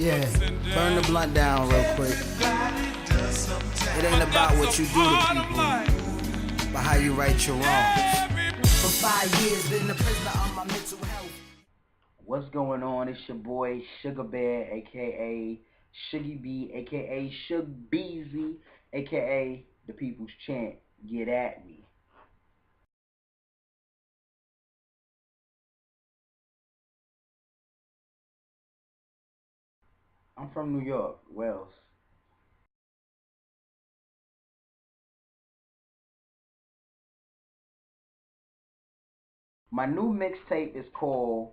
Yeah, burn the blunt down real quick. It ain't about what you do to people, but how you right your wrongs. For 5 years, been a prisoner of my mental health. What's going on? It's your boy Shuguh Bair, aka Shuggy B, aka Shug Beezy, aka the People's Champ. Get at me. I'm from New York, Wells. My new mixtape is called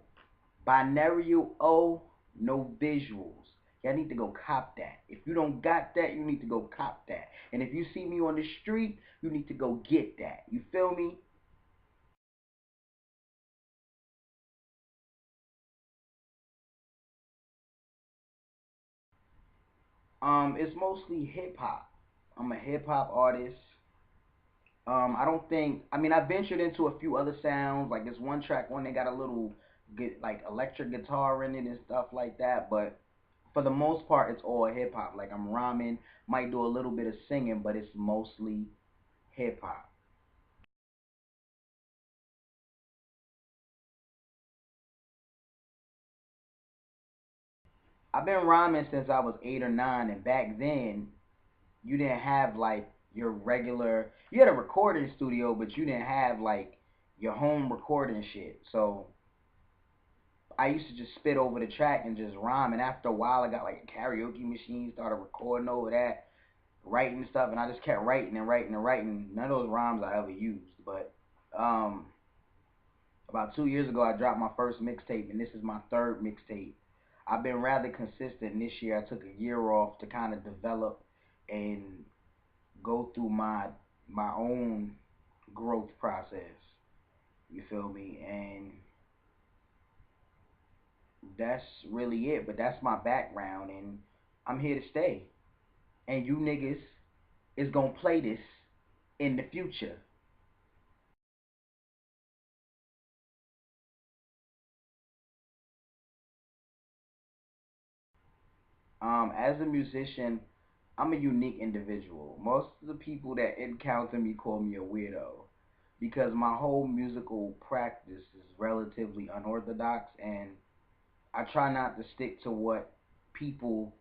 Binarial O, No Visuals. Y'all need to go cop that. If you don't got that, you need to go cop that. And if you see me on the street, you need to go get that. You feel me? It's mostly hip hop. I'm a hip hop artist. I don't think. I mean, I ventured into a few other sounds. Like this one track, one they got a little like electric guitar in it and stuff like that. But for the most part, it's all hip hop. Like I'm rhyming, might do a little bit of singing, but it's mostly hip hop. I've been rhyming since I was 8 or 9, and back then you didn't have like your regular. You had a recording studio, but you didn't have like your home recording shit. So I used to just spit over the track and just rhyme. And after a while, I got like a karaoke machine, started recording over that, writing stuff, and I just kept writing and writing and writing. None of those rhymes I ever used, but um, about 2 years ago, I dropped my first mixtape, and this is my third mixtape. I've been rather consistent this year. I took a year off to kind of develop and go through my own growth process. You feel me? And that's really it. But that's my background, and I'm here to stay. And you niggas is gonna play this in the future. As a musician, I'm a unique individual. Most of the people that encounter me call me a weirdo because my whole musical practice is relatively unorthodox, and I try not to stick to what people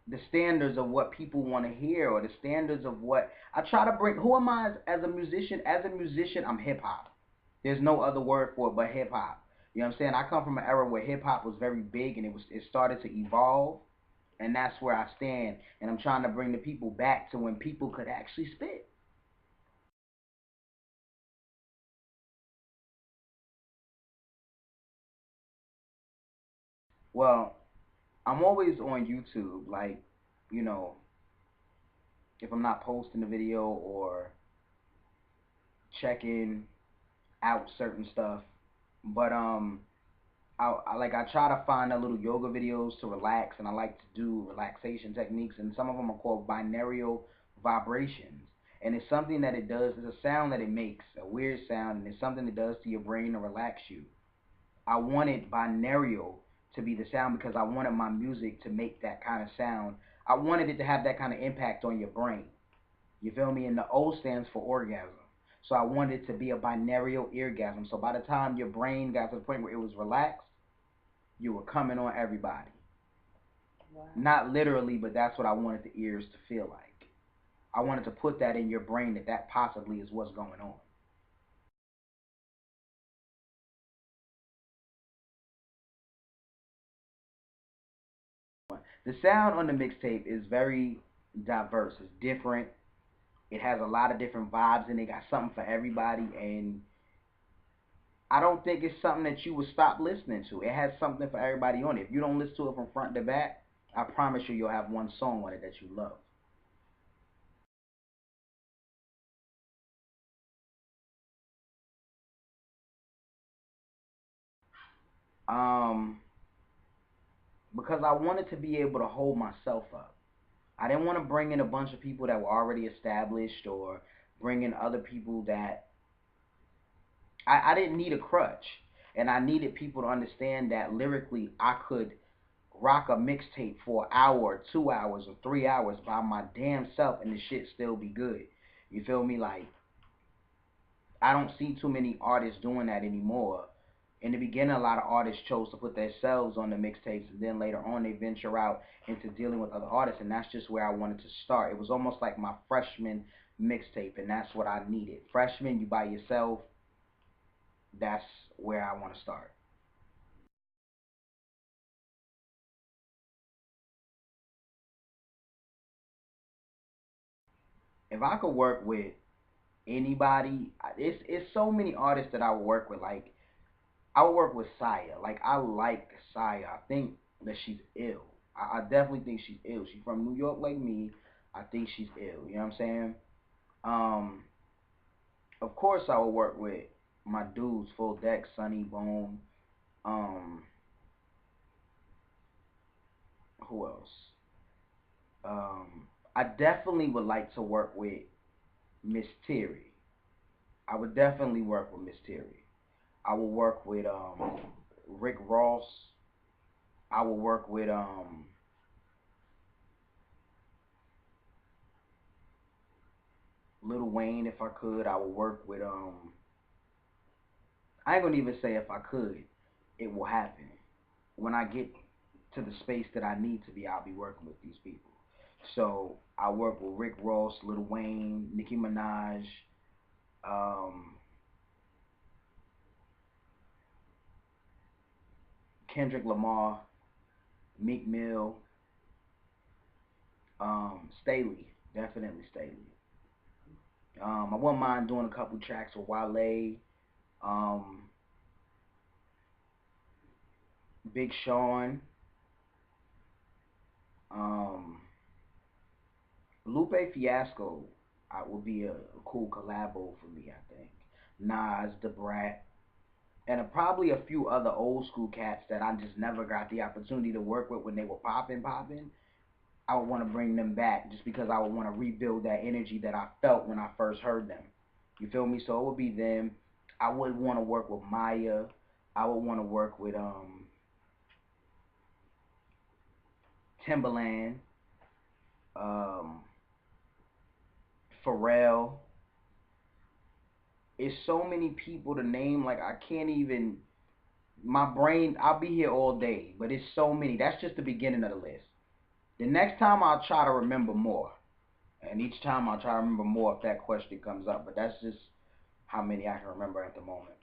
the standards of what people want to hear, or the standards of what I try to bring. Who am I as a musician? As a musician, I'm hip hop. There's no other word for it but hip hop. You know what I'm saying? I come from an era where hip hop was very big, and it started to evolve, and that's where I stand. And I'm trying to bring the people back to when people could actually spit. Well, I'm always on YouTube, like, you know, if I'm not posting a video or checking out certain stuff. But I try to find a little yoga videos to relax, and I like to do relaxation techniques, and some of them are called binaural vibrations. And it's something that it does. It's a sound that it makes, a weird sound, and it's something it does to your brain to relax you. I wanted binaural to be the sound because I wanted my music to make that kind of sound. I wanted it to have that kind of impact on your brain. You feel me? And the O stands for orgasm. So I wanted it to be a binaural orgasm. So by the time your brain got to the point where it was relaxed, you were coming on everybody. Wow. Not literally, but that's what I wanted the ears to feel like. I wanted to put that in your brain that that possibly is what's going on. The sound on the mixtape is very diverse. It's different. It has a lot of different vibes, and it got something for everybody. And I don't think it's something that you would stop listening to. It has something for everybody on it. If you don't listen to it from front to back, I promise you, you'll have one song on it that you love. Um, because I wanted to be able to hold myself up. I didn't want to bring in a bunch of people that were already established, or bring in other people that I didn't need a crutch. And I needed people to understand that lyrically I could rock a mixtape for an hour, or 2 hours, or 3 hours by my damn self, and the shit still be good. You feel me? Like, I don't see too many artists doing that anymore. In the beginning, a lot of artists chose to put themselves on the mixtapes, and then later on, they venture out into dealing with other artists, and that's just where I wanted to start. It was almost like my freshman mixtape, and that's what I needed. Freshman, you by yourself, that's where I want to start. If I could work with anybody, it's so many artists that I would work with. Like, I would work with Saya. Like, I like Saya. I think that she's ill. I definitely think she's ill. She's from New York like me. I think she's ill. You know what I'm saying? Um, of course I would work with my dudes, Full Deck, Sunny Bone. Um, who else? I definitely would like to work with Miss Terry. I would definitely work with Miss Terry. I will work with Rick Ross. I will work with Lil Wayne if I could. I will work with I ain't gonna even say if I could. It will happen. When I get to the space that I need to be, I'll be working with these people. So I work with Rick Ross, Lil Wayne, Nicki Minaj, um, Kendrick Lamar, Meek Mill, Staley, definitely Staley. I wouldn't mind doing a couple tracks with Wale, um, Big Sean, um, Lupe Fiasco. Would be a cool collabo for me, I think. Nas, the Brat, and probably a few other old school cats that I just never got the opportunity to work with when they were popping. I would want to bring them back just because I would want to rebuild that energy that I felt when I first heard them. You feel me? So it would be them. I would want to work with Maya. I would want to work with Timberland, um, Pharrell. It's so many people to name. Like, I can't even. My brain. I'll be here all day, but it's so many. That's just the beginning of the list. The next time I'll try to remember more. And each time I'll try to remember more if that question comes up. But that's just how many I can remember at the moment.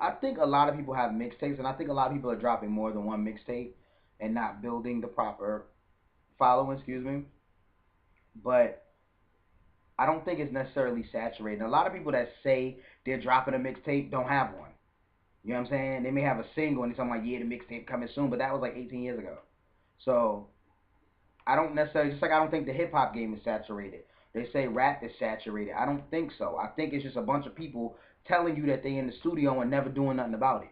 I think a lot of people have mixtapes, and I think a lot of people are dropping more than one mixtape and not building the proper following, excuse me. But I don't think it's necessarily saturated. A lot of people that say they're dropping a mixtape don't have one. You know what I'm saying? They may have a single and they're talking like, yeah, the mixtape coming soon, but that was like 18 years ago. So I don't necessarily, just like I don't think the hip hop game is saturated. They say rap is saturated. I don't think so. I think it's just a bunch of people telling you that they in the studio and never doing nothing about it.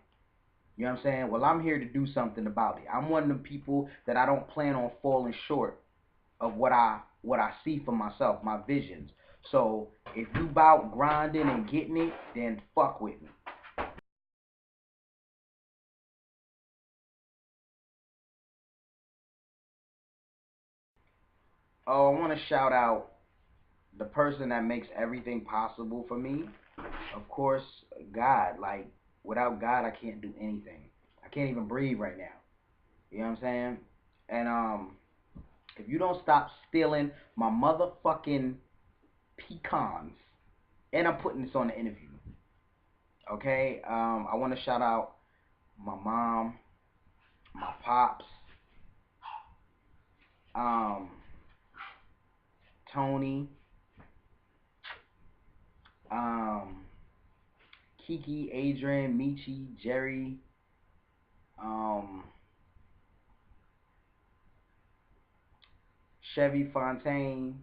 You know what I'm saying? Well, I'm here to do something about it. I'm one of the people that I don't plan on falling short of what I see for myself, my visions. So if you about grinding and getting it, then fuck with me. Oh, I want to shout out the person that makes everything possible for me. Of course, God. Like, without God, I can't do anything. I can't even breathe right now. You know what I'm saying? And if you don't stop stealing my motherfucking pecans, and I'm putting this on the interview, okay? I want to shout out my mom, my pops, um, Tony, um, Kiki, Adrian, Michi, Jerry, um, Chevy Fontaine,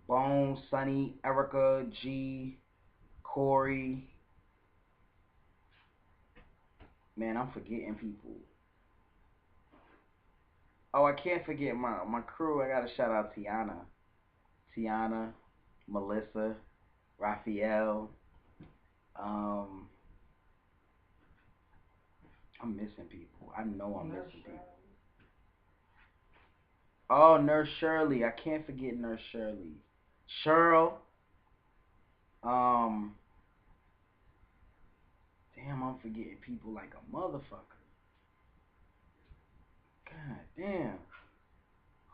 Bone, Sunny, Erica, G, Corey. Man, I'm forgetting people. Oh, I can't forget my crew. I gotta shout out Tiana. Tiana, Melissa, Raphael. I'm missing people. I know I'm missing people. Oh, Nurse Shirley. I can't forget Nurse Shirley. Cheryl. Um, damn, I'm forgetting people like a motherfucker. God damn.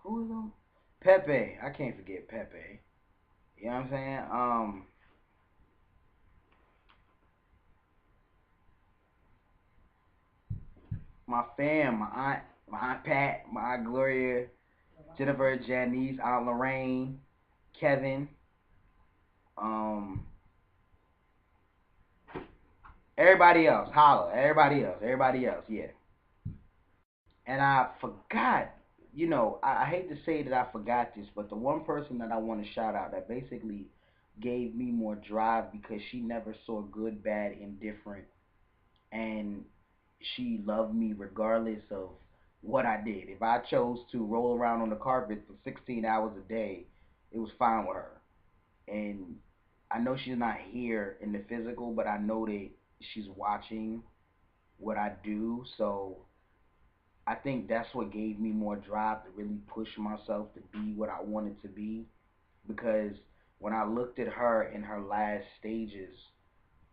Who is them? Pepe. I can't forget Pepe. You know what I'm saying? My fam, my aunt Pat, my aunt Gloria, Jennifer, Janice, Aunt Lorraine, Kevin, everybody else, holla, everybody else, yeah. And I forgot, I hate to say that I forgot this, but the one person that I want to shout out that basically gave me more drive because she never saw good, bad, indifferent, and she loved me regardless of what I did. If I chose to roll around on the carpet for 16 hours a day, it was fine with her. And I know she's not here in the physical, but I know that she's watching what I do. So I think that's what gave me more drive to really push myself to be what I wanted to be. Because when I looked at her in her last stages,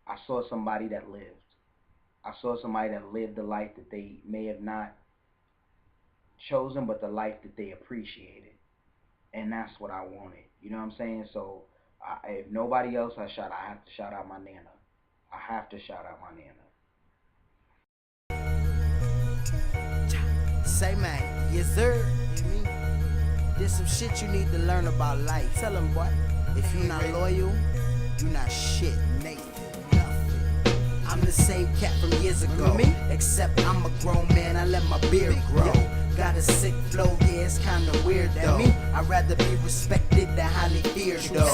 I saw somebody that lived. I saw somebody that lived the life that they may have not chosen, but the life that they appreciated. And that's what I wanted. You know what I'm saying? So if nobody else I have to shout out my Nana. I have to shout out my Nana. Say, man, yes, sir. There's some shit you need to learn about life. Tell them, boy, if you're not loyal, you're not shit, Nate. I'm the same cat from years ago, except I'm a grown man, I let my beard grow. Got a sick flow, yeah, it's kinda weird though. I'd rather be respected than highly feared though.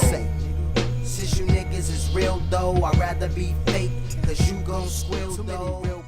Since you niggas is real though, I'd rather be fake, cause you gon' squeal though.